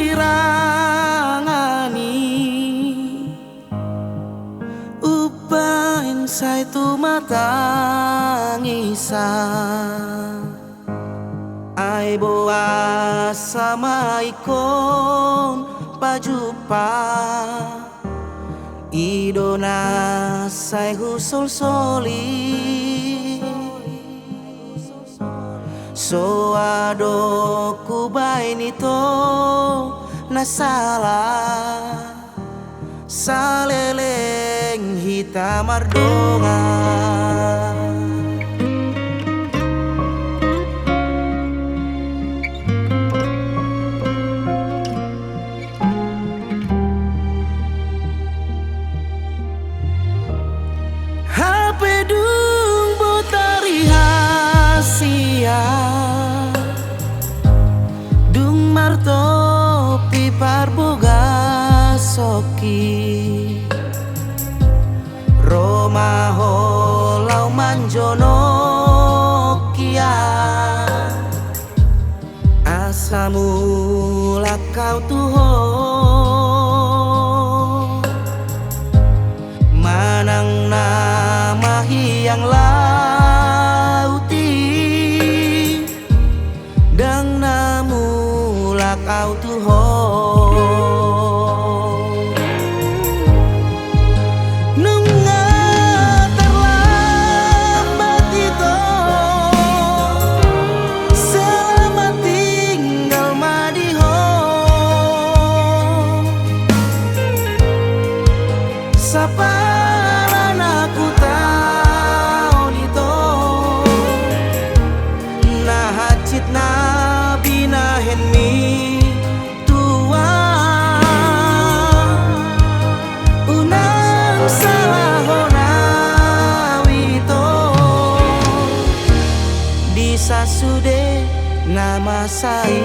pirangani upain sai tu mata ngisa ai boa sama ikon pajupa idona sai husul soli so ado kubai nito nasala saleleng hitam ardonga pedung botari hasia dung marto pipar boga soki Roma holau manjono kia asamu lakau tuho manang nama hiang lauti dang namu lakau tuho nunga terlambat itu selamat tinggal madiho sapa aku tahu nito nah hacit nabi nahen mi tua unang salah hona wito bisa sude nama sai